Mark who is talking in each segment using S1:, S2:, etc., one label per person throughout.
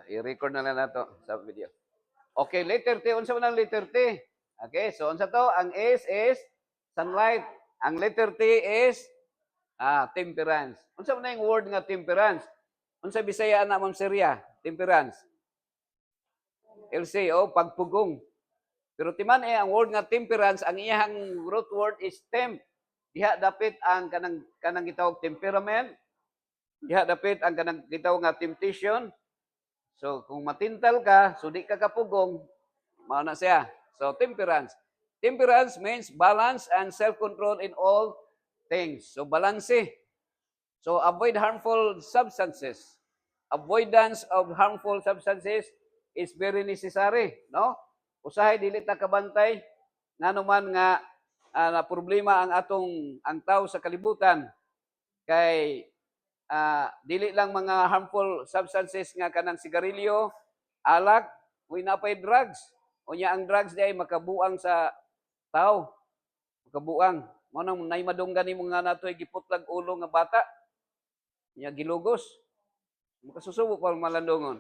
S1: I-record na lang nato sa video. Okay, letter T. Unsa man ang letter T? Okay, so unsa to? Ang S is sunlight. Ang letter T is temperance. Unsa man yung word nga temperance? Unsa Bisaya na Ma'am Seria? Temperance. LC o pagpugong. Pero timan ang word nga temperance, ang iyang root word is temp. Diha dapit ang kanang gitawag temperament. Diha dapit ang kanang gitawag nga temptation. So kung matintal ka, so di ka kapugong, mao na siya. So temperance. Temperance means balance and self-control in all things. So balanse. So avoid harmful substances. Avoidance of harmful substances is very necessary, no? Usahay dili ta kabantay nganuman nga na problema ang tao sa kalibutan kay dili lang mga harmful substances nga kanang sigarilyo, alak, uy napay drugs. Unya ang drugs di ay makabuang sa tao. Makabuang. Mo nang nay madunggan nimo nga natoy giputlag ulo nga bata. Nya gilugos. Makasusubo pa malandongon.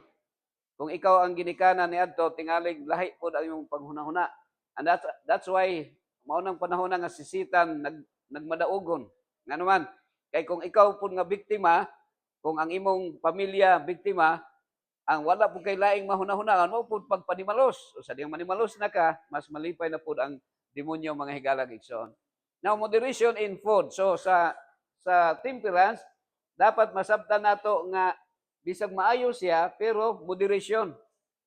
S1: Kung ikaw ang ginikanan ni adto tingalig lahi pod ang imong panghunahuna. And that's why mao nang panahon nga sisitan nagmadaugon. Nganuman kay kung ikaw pud nga biktima, kung ang imong pamilya biktima, ang wala pud kay laing mahuna-hunaan mo pud pagpanimalos. O sa diyang manimalos na ka, mas malipay na pud ang demonyo mga higalag igsoon. Now moderation in food. So sa temperance dapat masabtan nato nga bisag maayo siya pero moderation.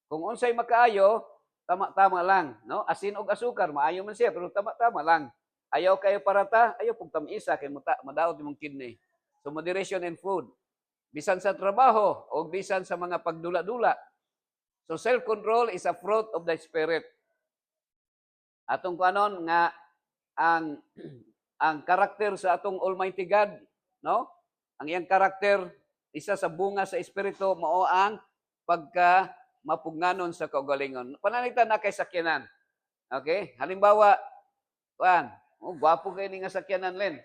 S1: Kung unsay makaayo, tama-tama lang, no? Asin og asukar maayo man siya pero tama-tama lang. Ayaw kayo parata, ayaw pug tamisa kay madaot imong kidney. So moderation in food. Bisan sa trabaho o bisan sa mga pagdula-dula. So self-control is a fruit of the spirit. Atong kanon nga ang karakter sa atong Almighty God, no? Ang iyang karakter isa sa bunga sa espiritu mao ang pagka mapugnanon sa kaugalingon. Pananitan na kay sakyanan. Okay? Halimbawa, gwapo kayo ni nga sakyanan len.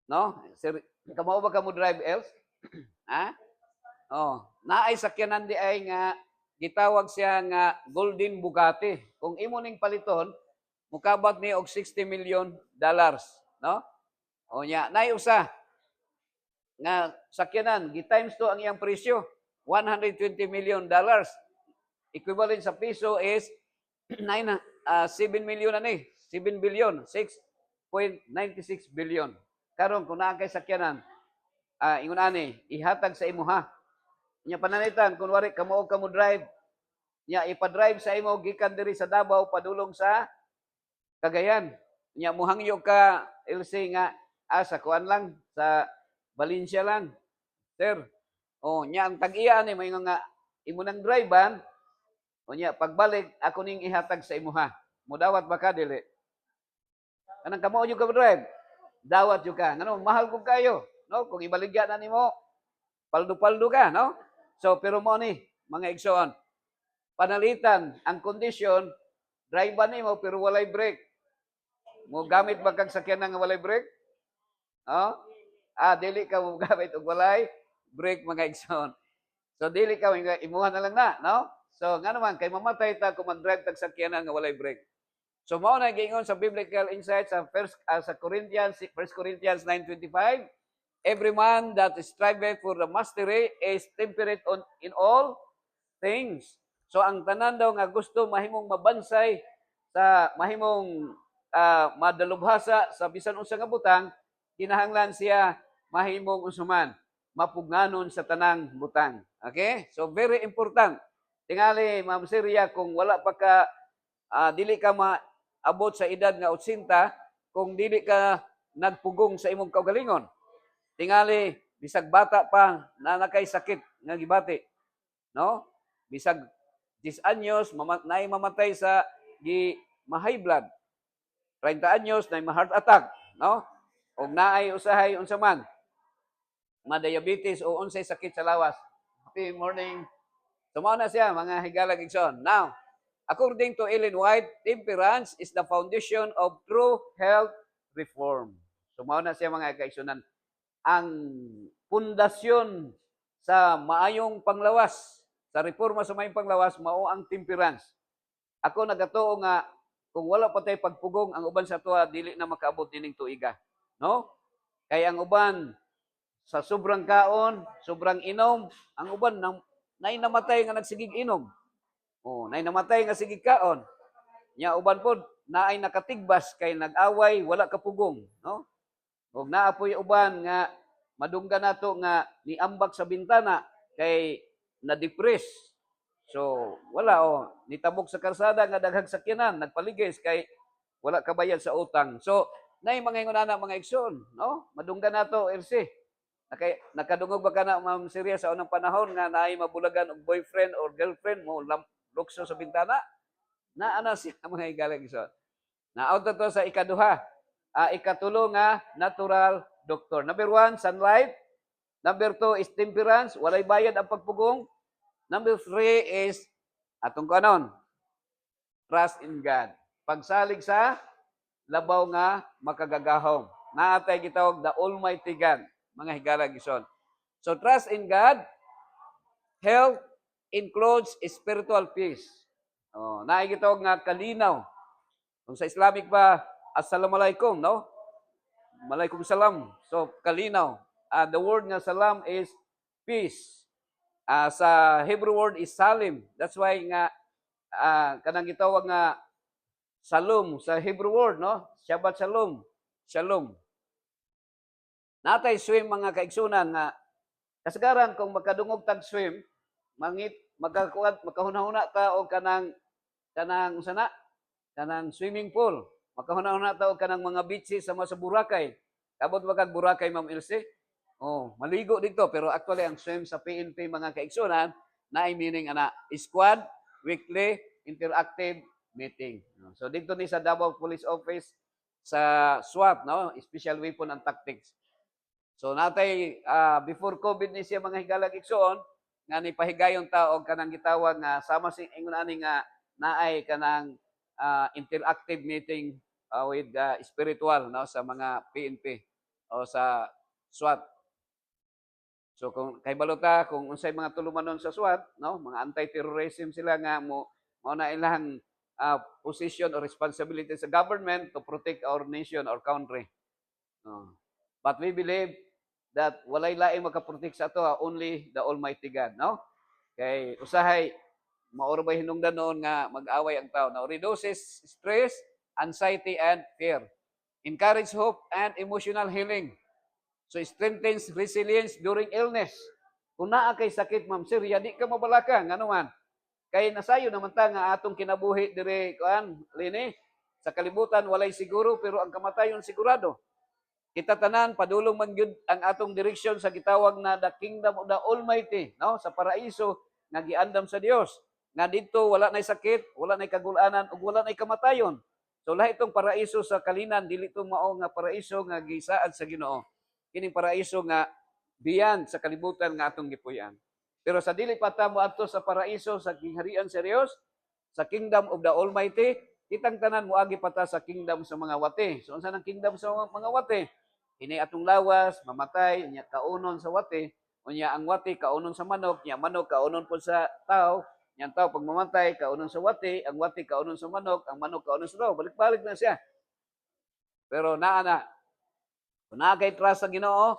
S1: No? Sir, kamo ba kamo drive else? Ha? Naay sakyanan di ay nga gitawag siya nga Golden Bugatti. Kung imo ning paliton, mukabag ni og $60 million, no? O nya, naay usa nga sakyanan, gi-times to ang iyang presyo, $120 million. Equivalent sa piso is 7 million ani, 7 billion, 6.96 billion. Karon kung naa kay sakyanan, ingon ani, ihatag sa imuha. Nya pananitan kunwari kamo og kamo drive, nya ipa-drive sa imo gikan diri sa Davao padulong sa Cagayan. Nya muhangyo ka LC nga sa kuan lang sa Valencia lang. Sir. Nya ang tag-iya ni may nga imo nang drive-an. Nya pagbalik ako ning ihatag sa imuha. Mudawat ba ka dili? Kanang kamo jud ka drive. Dawat jud ka. Ngano mahal ko kayo, no? Kung ibaligya na nimo, paldo-paldo ka, no? So pero mo ni mga igsoon. Panalitan ang kondisyon drive-an nimo pero walay brake. Mo gamit ba kag sakyanan nga walay brake? Dili ka mo gamit og walay brake mga igsoon. So dili ka imuha na lang na, no? So nga naman kay mamatay ta kung mag-drive tag sakyanan nga walay brake. So mao na giingon sa biblical insight sa 1 Corinthians 9:25, every man that striveth for the mastery is temperate in all things. So ang tanan daw nga gusto mahimong mabansay sa mahimong madalubhasa sa bisan unsa nga butang, kinahanglan siya mahimong usuman, mapugnanon sa tanang butang. Okay? So very important. Tingali Ma'am Siria, kung wala pa ka dili ka maabot sa edad nga 80, kung dili ka nagpugong sa imong kaugalingon. Tingali bisag bata pa na nakay sakit nga gibati, no? Bisag 10 anyos nay mamatay sa high blood. 30 anyos nay heart attack, no? Og naay usahay unsa man diabetes o unsay sakit sa lawas. Happy morning. Tumaw na siya mga higalag igsoon. Now, according to Ellen White, temperance is the foundation of true health reform. Tumaw na siya mga kaigsunan. Ang pundasyon sa maayong panglawas, Sa reforma sa may panglawas, mao ang temperance. Ako nagatuo nga, kung wala pa tayo pagpugong, ang uban sa tuwa, dili na makaabot dining tuiga. No? Kaya ang uban, sa sobrang kaon, sobrang inom, ang uban, nay namatay nga nagsigig inom. Oh, nay namatay nga sigig kaon. Nya uban pod, naay nakatigbas, kay nag-away, wala kapugong. No? Ug naapoy uban nga madungga nato nga niambak sa bintana kay na-depress. So, wala nitabok sa karsada nga daghang sakyanan, nagpaligis kay wala kabayad sa utang. So, nay mga ingon mga igsoon, no? Madungga nato LC. Nakadungog ba ka na, Ma'am Siria, sa unang panahon nga naay mabulagan og boyfriend or girlfriend mo lukso sa bintana? Ana siya mga igalang igsoon. Naauto to sa ikaduha. Ikatulo nga natural doctor. Number 1, sunlight. Number 2 is temperance. Walay bayad ang pagpugong. Number 3 is atong kanon, trust in God. Pagsalig sa labaw nga makagagahom. Naatay gitawag the Almighty God, mga higala gison. So trust in God, health includes spiritual peace. Naay gitawag nga kalinaw. Kung sa Islamic ba, assalamualaikum, no? Malaikum salam. So kalinaw. The word nga salam is peace. Sa Hebrew word is salim. That's why nga kanang gitawag nga salom sa Hebrew word, no? Shabbat shalom. Shalom. Natay swim mga kaigsunan nga kasagaran kung makadungog tag swim, makahuna-huna ta og kanang sana kanang swimming pool. Makahuna-huna ta og kanang mga beaches sa Boracay. Kabot ba kag Boracay, Ma'am Ilse? Maligo dito pero actually ang swim sa PNP mga kaigsunan na ay meaning squad weekly interactive meeting. So dito ni sa Davao Police Office sa SWAT, no, Special Weapon and Tactics. So natay before COVID ni siya mga higalag igsoon nga ni pahigayon ta og kanang gitawag nga sama sing ingon ani nga naay kanang interactive meeting with spiritual, no, sa mga PNP o sa SWAT. So kung kay balota kung unsay mga tulumanon sa SWAT, no, mga anti-terrorism sila nga mo na ilang position or responsibility sa government to protect our nation or country. But we believe that walay laing makaprotect sa ato, only the Almighty God, no? Kay usahay maoro ba hinungdan noon nga mag-away ang tao. Now reduces stress, anxiety and fear. Encourage hope and emotional healing. So strengthens resilience during illness. Kung naa kay sakit, Ma'am Siria, di ka mabalaka nga naman. Kay nasayo naman ta nga atong kinabuhi dire lini sa kalibutan walay siguro pero ang kamatayon sigurado. Kita tanan padulong man gyud ang atong direksyon sa gitawag na the kingdom of the Almighty, no, sa paraiso nga giandam sa Dios. Nga didto wala nay sakit, wala nay kagul-anan ug wala nay kamatayon. So lahi itong paraiso sa kalinan dili to mao nga paraiso nga gisaad sa Ginoo. Kining paraiso nga beyond sa kalibutan nga atong gipuy-an. Pero sa dili pa ta moadto sa paraiso sa gingharian sa Dios, sa kingdom of the Almighty, kitang tanan moagi pa ta sa kingdom sa mga wate. So unsa nang kingdom sa mga wate? Ini atong lawas, mamatay, nya kaunon sa wate, unya ang wate kaunon sa manok, nya manok kaunon po sa tao, nya tao pag mamatay kaunon sa wate, ang wate kaunon sa manok, ang manok kaunon sa tao. Balik-balik na siya. Pero naa kung kay trust sa Ginoo,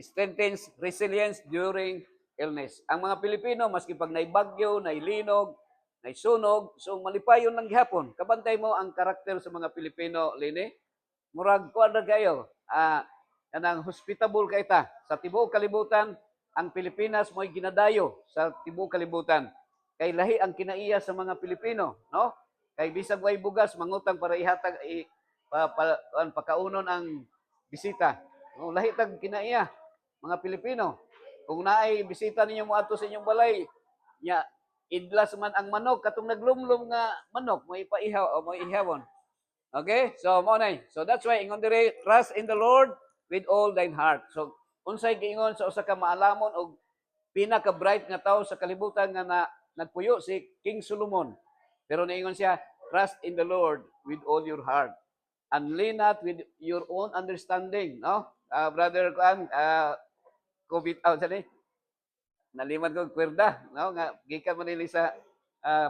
S1: strengthens resilience during illness. Ang mga Pilipino, maski pag naibagyo, nailinog, naisunog, so malipayon lang gihapon. Kabantay mo ang karakter sa mga Pilipino, Lini. Murag kuan ra kayo. Kanang hospitable kay ta. Sa tibuok kalibutan, ang Pilipinas mo'y ginadayo sa tibuok kalibutan. Kay lahi ang kinaiya sa mga Pilipino, no? Kay bisag way bugas mangutang para ihatag pakaunon ang bisita. Lahi tag kinaiya mga Pilipino. Kung naay bisita ninyo moadto sa inyong balay, nya idlas man ang manok katong naglumlum nga manok mo ipaihaw o mo ihawon. Okay? So mo nay. So that's why ingon dire trust in the Lord with all thine heart. So unsay giingon sa usa ka maalamon og pinaka bright nga tawo sa kalibutan nga nagpuyo si King Solomon. Pero niingon siya, trust in the Lord with all your heart and lean not with your own understanding, no? Brother Kuan, COVID out sani. naliman ko kwerda, no? Nga gikan man nili sa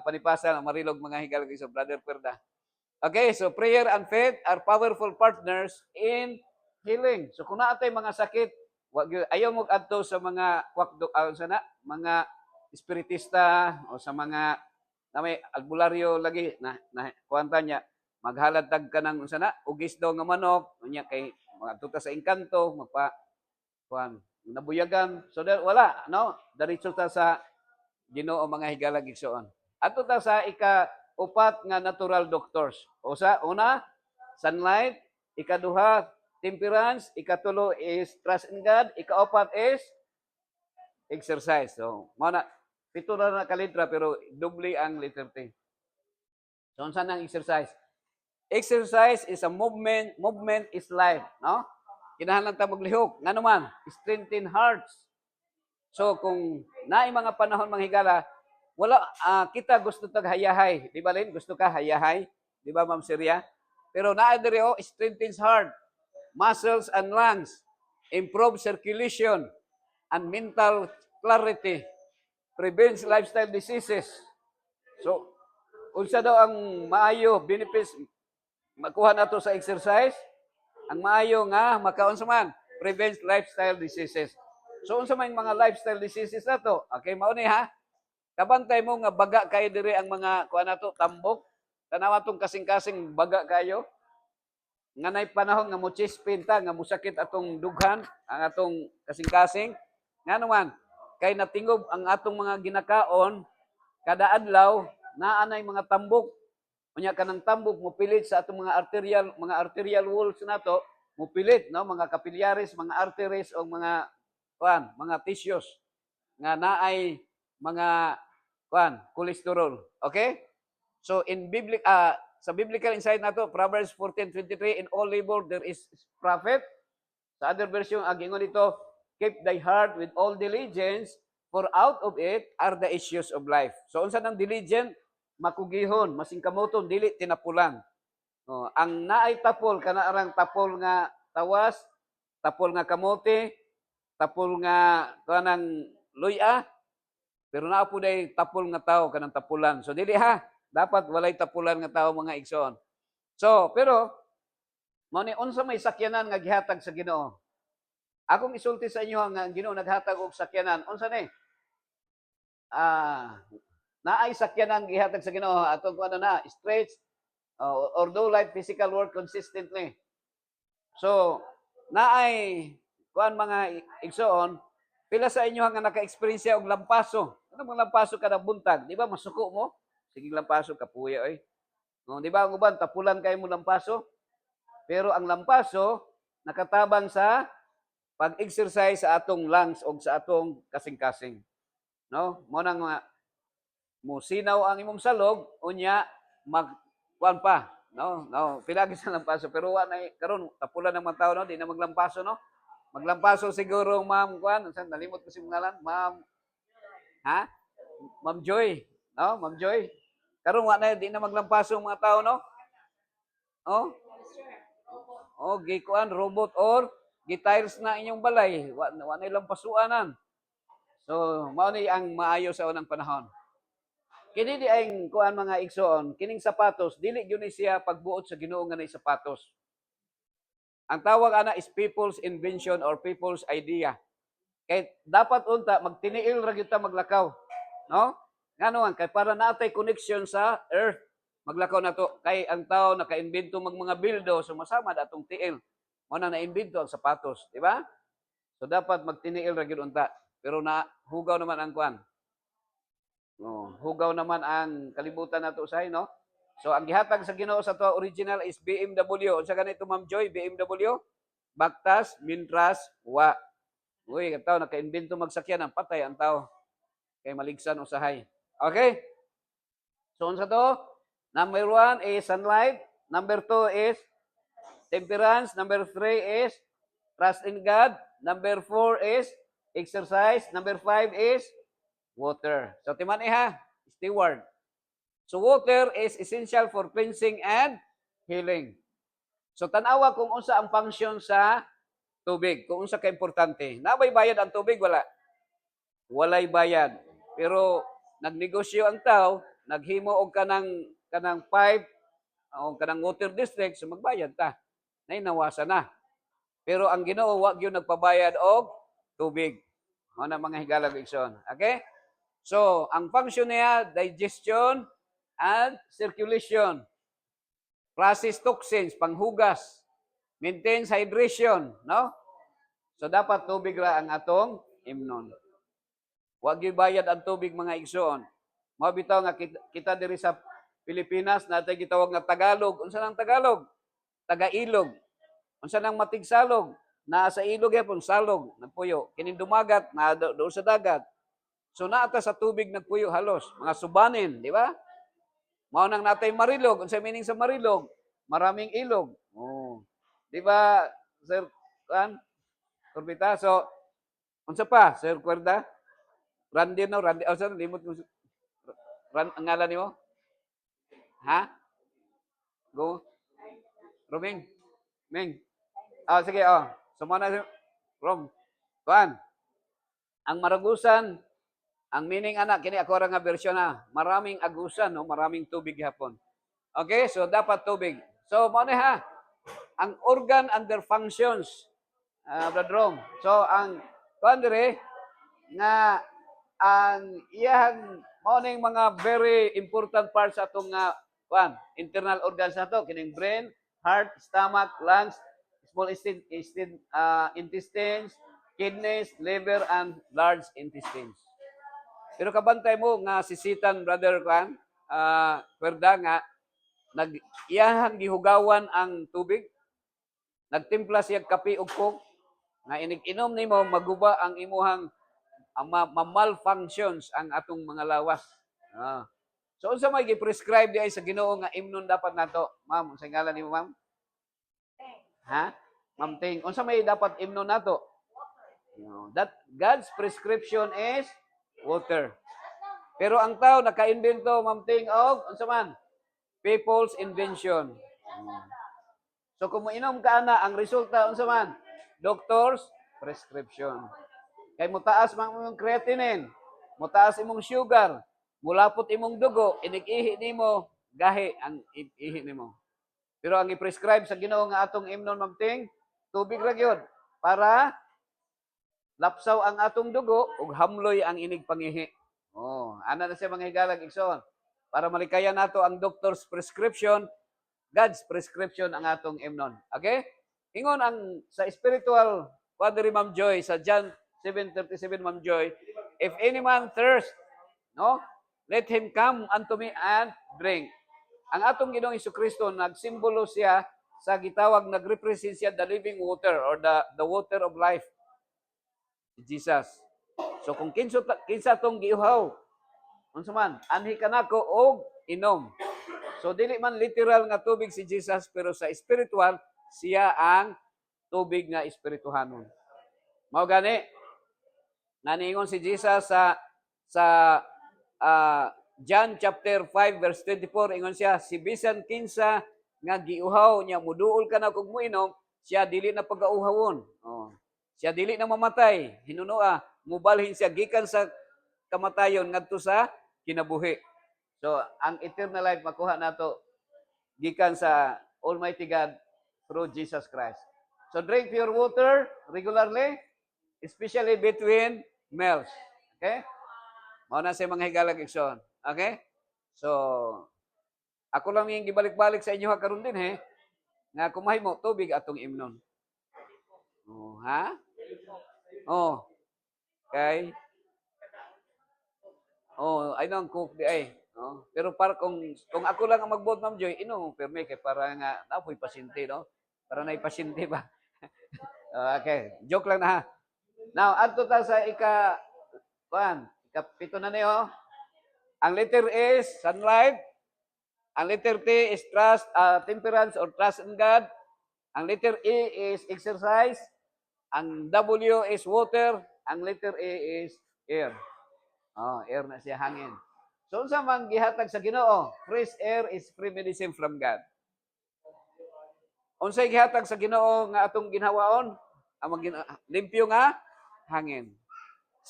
S1: panipasa na marilog mga higalag sa brother kwerda. Okay, so prayer and faith are powerful partners in healing. So kung naatay mga sakit, ayaw mo adto sa mga sana mga espiritista o sa mga na may albularyo lagi na kuwanta niya maghalad tag ka ng sana ugis daw nga manok unya kay mga tuta sa engkanto magpa kuan nabuyagan so wala no diretso ta sa Ginoo mga higalag igsoon adto ta sa upat nga natural doctors o sa una sunlight ikaduha temperance ikatulo is trust in God ikaapat is exercise so mao na pito na kalitra pero doble ang letter T. So unsa nang exercise? Exercise is a movement, movement is life, no? Kinahanglan ta maglihok. Ngano man, strengthen hearts. So kung naay mga panahon manghigala, wala kita gusto tag hayahay, di ba Lin? Gusto ka hayahay, di ba Ma'am Syria? Pero naay diri strengthens heart, muscles and lungs, improve circulation and mental clarity, prevents lifestyle diseases. So unsa daw ang maayo benefits makuha nato sa exercise? Ang maayo nga makaon sa man prevents lifestyle diseases. So unsa may mga lifestyle diseases nato? Okay, mao ni ha. Kabantay mo nga baga kayo diri ang mga kuha nato tambok. Tanawa tong kasing-kasing baga kayo. Nga nay panahon nga mo chest pain ta, nga musakit atong dughan, ang atong kasing-kasing. Nga naman, kay natingob ang atong mga ginakaon kada adlaw naanay mga tambok. Unya kanang tambok mopilit sa atong mga arterial walls nato, mopilit no mga capillaries, mga arteries o mga tissues nga naay mga cholesterol. Okay? So sa biblical insight nato Proverbs 14:23 in all labor there is profit. Sa other version agingon dito keep thy heart with all diligence for out of it are the issues of life. So unsa nang diligent makugihon, masingkamoton, dili tinapulan. Ang naay tapol, kanaarang tapol nga tawas, tapol nga kamote, tapol nga kanang luya, pero naa po day tapol nga tao, kanang tapulan. So dili ha, dapat walay tapulan nga tao mga igsoon. So, pero, mao ni unsa may sakyanan nga gihatag sa Ginoo. Akong isulti sa inyo nga ang Ginoo naghatag og sakyanan. Unsa ni? Naay sakyanan gihatag sa Ginoo atong kuno na stretch or do light physical work consistently. So naay kuan mga igsoon pila sa inyo nga naka-experience og lampaso. Ano mga lampaso kada buntag, di ba masuko mo? Sige lampaso kapuya oy. No, di ba ang uban tapulan kay mo lampaso? Pero ang lampaso nakatabang sa pag-exercise sa atong lungs o sa atong kasing-kasing. No? Mo nang musinaw ang imong salog unya magkuan pa no pilagi sa lampaso pero wa na karon tapulan ng mga tao no di na maglampaso no maglampaso siguro ma'am kuan san nalimot ko si ngalan ma'am Ma'am Joy no Ma'am Joy karon wa na di na maglampaso ang mga tao no gikuan robot or gitiles na inyong balay wa na lampasuanan so mao ni ang maayo sa unang panahon. Kini di ay kuan mga igsoon, kining sapatos dili gyud siya pagbuot sa Ginoo nga nay sapatos. Ang tawag ana is people's invention or people's idea. Kay dapat unta magtiniil ra gyud ta maglakaw, no? Ngano kay para natay connection sa earth. Maglakaw nato kay ang tao naka-imbento mga bildo so masama atong tiil. Mo na naimbento ang sapatos, di ba? So dapat magtiniil ra gyud unta. Pero na hugaw naman ang kuan. Hugaw naman ang kalibutan nato usahay, no? So ang gihatag sa Ginoo sa to original is BMW. Unsa ganito Ma'am Joy? BMW? Baktas, Mintras, wa. Uy, ang tao naka-imbento magsakyan ang patay ang tao. Kay maligsan usahay. Okay? So unsa to? Number 1 is sunlight. Number 2 is temperance. Number 3 is trust in God. Number 4 is exercise. Number 5 is water. So, timan ha, steward. So, water is essential for cleansing and healing. So, tanawa kung unsa ang function sa tubig, kung unsa ka-importante. Nabay bayad ang tubig, wala. walay bayad. Pero nagnegosyo ang tao, naghimo og kanang pipe o kanang water district, so magbayad ta. Nay nawasa na. Pero ang Ginoo wa gyud nagpabayad og tubig. Mao na mga higalag igsoon. Okay? So, ang function niya digestion and circulation. Process toxins, panghugas, maintains hydration, no? So dapat tubig ra ang atong imnon. Wa gyud bayad ang tubig mga igsoon. Mao bitaw nga kita diri sa Pilipinas natay gitawag nga Tagalog. Unsa nang Tagalog? Taga-ilog. Unsa nang matigsalog? Naa sa ilog yapon salog, nagpuyo. Kining dumagat na doon sa dagat. So naata sa tubig nagpuyo halos, mga subanin, di ba? Mao nang natay marilog. Unsa meaning sa marilog? Maraming ilog. Oh. Di ba, Sir Corbita? So, unsa pa, Sir Cuerda? Randy no, Randy. Oh, sir, limot mo. Ang ngalan nimo? Ha? Go. Roming. Ming. Ah, sige, oh. Sumana si Rom. Kuan. Ang maragusan, ang meaning anak, kini ako ra nga version na, maraming agusan, no? Maraming tubig hapon. Okay, so dapat tubig. So, mo ha, ang organ and their functions, Brother Rom. So, ang kuan dire, nga, ang iyang, mo mga very important parts sa itong kuan, internal organs na to, kining brain, heart, stomach, lungs, small intestines, kidneys, liver, and large intestines. Pero kabantay mo nga sisitan, Brother Kwan, Cuerda nga, iyahang gihugawan ang tubig, nagtimpla siya kape ug coke, nga inig-inom nimo maguba ang imuhang malfunctions ang atong mga lawas. So unsa may gi-prescribe di ay sa Ginoo nga imnon dapat nato? Ma'am, unsa ngalan nimo, ma'am? Ha? Ma'am Ting, unsa may dapat imnon nato? That God's prescription is water. Pero ang tao naka-invento, Ma'am Ting, og unsa man? People's invention. So kung moinom ka na, ang resulta unsa man? Doctor's prescription. Kay mutaas man imong creatinine, mutaas imong sugar, mulapot imong dugo, inig-ihi nimo, gahi ang ihi nimo. Pero ang i-prescribe sa Ginoo nga atong imnon, Ma'am Ting, tubig ra gyud para lapsaw ang atong dugo ug hamloy ang inig pangihi. Oh, ana na siya mga higalag igsoon. Para malikayan nato ang doctor's prescription, God's prescription ang atong imnon. Okay? Ingon ang sa spiritual, Padre Ma'am Joy, sa John 7:37, Ma'am Joy, if any man thirst, no? Let him come unto me and drink. Ang atong Ginoong Hesukristo nagsimbolo siya sa gitawag, nagrepresent siya the living water or the water of life. Jesus. So kung kinsa tong giuhaw, unsa man, anhi kanako og inom. So dili man literal nga tubig si Jesus, pero sa spiritual siya ang tubig nga espirituhanon. Mao gani naningon si Jesus sa John chapter 5 verse 24, ingon siya, si bisan kinsa nga giuhaw niya muduol ka na kog muinom, siya dili na pagauhawon. Oh. Siya dili na mamatay, hinunoa, mubalhin siya gikan sa kamatayon ngadto sa kinabuhi. So ang eternal life makuha nato gikan sa Almighty God through Jesus Christ. So drink pure water regularly, especially between meals. Okay? Mao na sa mga higalag igsoon. Okay? So, ako lang yung gibalik-balik sa inyo karon din nga kumahimo tubig atong imnon. Oh, ha? Oh. Okay. Oh, ay nang cook di ay. Oh. Pero para kung ako lang ang magbuot, Ma'am Joy, perme kay para nga napoy pasyente, no? Para na pasyente ba. Okay, joke lang na ha. Now, adto ta sa ikapito na niyo. Ang letter S, sunlight. Ang letter T is trust, temperance or trust in God. Ang letter E is exercise. Ang W is water. Ang letter A is air. Oh, air na siya, hangin. So, unsa man gihatag sa Ginoo? Fresh air is free medicine from God. Unsay gihatag sa Ginoo nga atong ginhawaon? Ang limpyo nga hangin.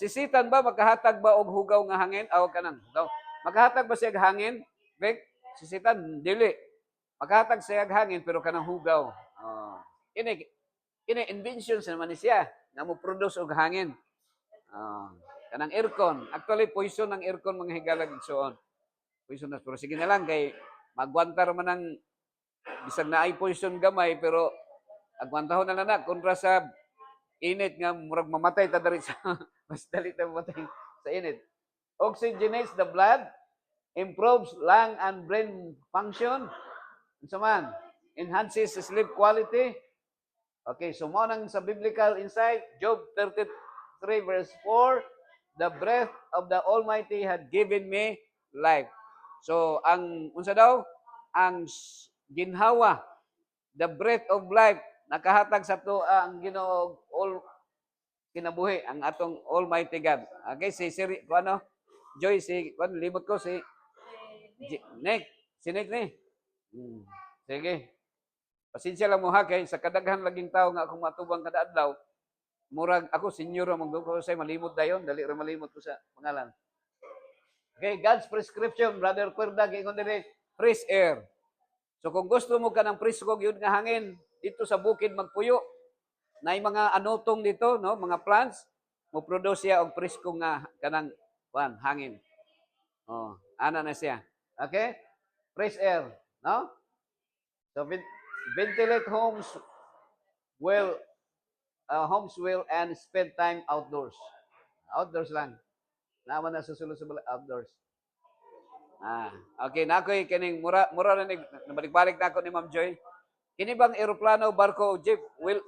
S1: Sisitan ba makahatag ba og hugaw nga hangin aw kanang hugaw? Makahatag ba siya og hangin? Bek, sisitan dili. Makahatag siya og hangin pero kanang hugaw. Oh. Ini invention naman ni siya nga mo produce og hangin. Oh. Kanang aircon. Actually poison ang aircon mga higalag igsoon. Poison na pero sige na lang kay magwantar man ang bisag na ay poison gamay pero agwantahon na lang na kontra sa init nga murag mamatay ta diri sa mas dali ta mamatay sa init. Oxygenates the blood, improves lung and brain function. Unsa man? Enhances sleep quality. Okay, so mo nang sa biblical insight, Job 33 verse 4, the breath of the Almighty had given me life. So ang unsa daw? Ang ginhawa, the breath of life nakahatag sa to ang Ginoo all kinabuhi ang atong Almighty God. Okay, si Siri, ano? Joy, si, ano, limot ko, si Nick. Si Nick ni. Sige. Pasensya lang mo ha, kay sa kadaghan laging tao nga akong matubang kada adlaw, murag ako, senior ang magduko sa malimot dayon, dali ra malimot ko sa pangalan. Okay, God's prescription, Brother Cuerda, gingon dire, fresh air. So kung gusto mo ka ng presko yun nga hangin, dito sa bukid magpuyo, na mga anutong dito, no, mga plants, mo produce siya og presko nga kanang hangin. Oh, ana na siya. Okay? Fresh air, no? So ventilate homes well and spend time outdoors. Outdoors lang. Naman na susulod sa outdoors. Okay, na ako'y kining mura na nabalik-balik na ako ni Ma'am Joy. Kini bang eroplano, barko, jeep, will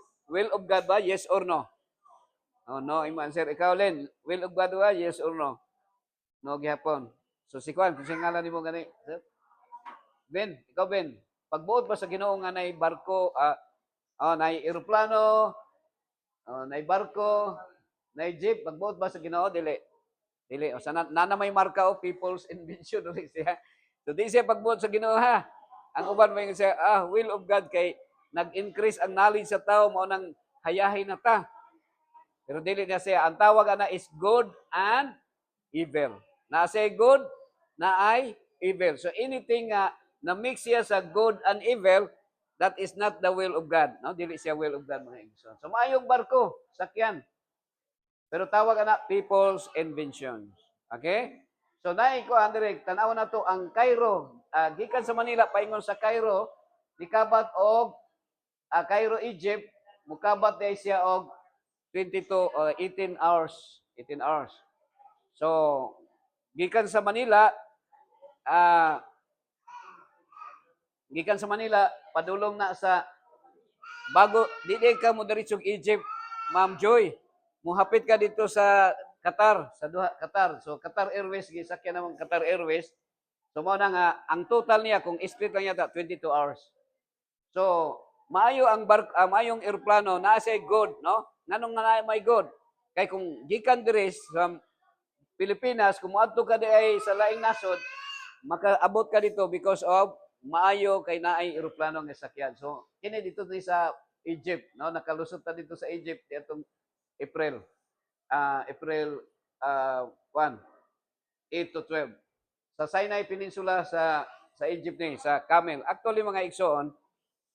S1: of God ba? Yes or no? Oh, no, imo answer. Ikaw, Len, will of God ba? Yes or no? No, gihapon. So, si Kwan, kung singalan ni mo gani. Ben, ikaw, Ben. Pagbuot ba sa Ginoo nga nay barko, nay eroplano, nay barko, nay jeep, pagbuot ba sa Ginoo? Dili. Dili. O, sana may marka o people's invention ulit siya. So, di siya pagbuot sa Ginoo, ha? Ang uban may siya, will of God kay nag-increase ang knowledge sa tao, mao nang hayahin na ta. Pero dili na siya. Ang tawag na is good and evil. Na say good, na ay evil. So anything na mix siya sa good and evil, that is not the will of God. No, dili siya will of God mga igsoon. So maayong barko, sakyan. Pero tawag na people's inventions. Okay? So naay ko Andre, tan-aw na to ang Cairo. Gikan sa Manila paingon sa Cairo, nikabat og Cairo, Egypt, mukabat day siya og 18 hours. 18 hours. So, gikan sa Manila, padulong na sa bago, di ka mo diretsong Egypt, Ma'am Joy. Muhapit ka dito sa Qatar, Qatar. So, Qatar Airways, gisakyan naman Qatar Airways. So, mo na nga, ang total niya, kung split lang yata, 22 hours. So, maayo ang maayong eroplano, naa say good, no? Nganong na may good? Kay kung gikan diri sa Pilipinas, kung moadto ka ay sa laing nasod, makaabot ka dito because of maayo kay naay eroplano nga sakyan. So, kini dito ni sa Egypt, no? Nakalusot ta dito sa Egypt itong April 1, 8 to 12. Sa Sinai Peninsula sa Egypt ni, sa Camel. Actually mga igsoon,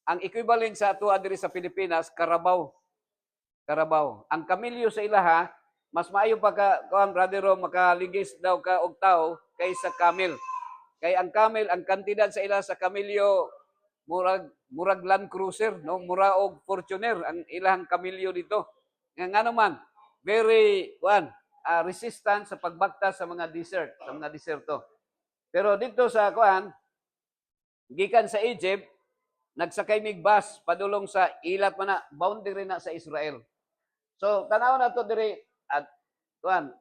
S1: ang equivalent sa ato diri sa Pilipinas, Carabao. Carabao. Ang kamilyo sa ilaha, mas maayo pa ka, Brother Rom, makaligis daw ka og tao kaysa camel. Kay ang camel, ang kantidad sa ilaha sa kamilyo, murag Land Cruiser, no? Mura og Fortuner ang ilahang kamilyo dito. Nga naman, very resistant sa pagbakta sa mga desert, sa mga deserto. Pero dito sa gikan sa Egypt, nagsakay mig bus padulong sa ilat man na boundary na sa Israel. So tanaw na to diri at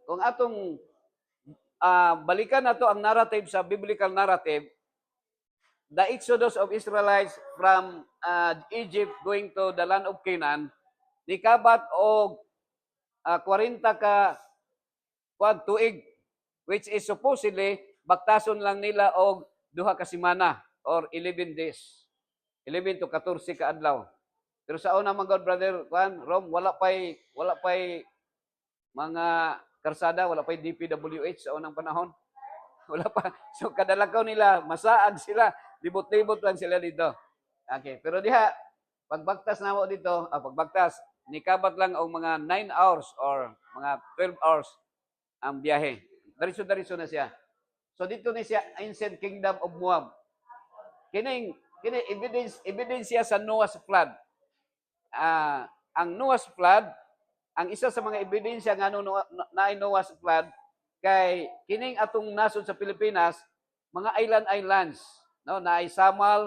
S1: kung atong balikan nato ang narrative sa biblical narrative, the exodus of Israelites from Egypt going to the land of Canaan, nikabat og 40 ka tuig, which is supposedly baktason lang nila og 2 ka semana or 11 days. 11 to 14 ka adlaw. Pero sa una man God, Brother Rom, wala pay mga karsada, wala pa yung DPWH sa unang panahon. Wala pa. So kadalakaw nila, masaag sila, libot-libot lang sila dito. Okay, pero diha pagbaktas na mo dito, pagbaktas, nikabat lang og mga 9 hours or mga 12 hours ang biyahe. Dariso-dariso na siya. So dito ni siya ancient kingdom of Moab. Kini ebidensya sa Noah's flood. Ang Noah's flood, ang isa sa mga ebidensya nga na Noah's flood kay kining atong nasod sa Pilipinas, mga islands, no, na Samal,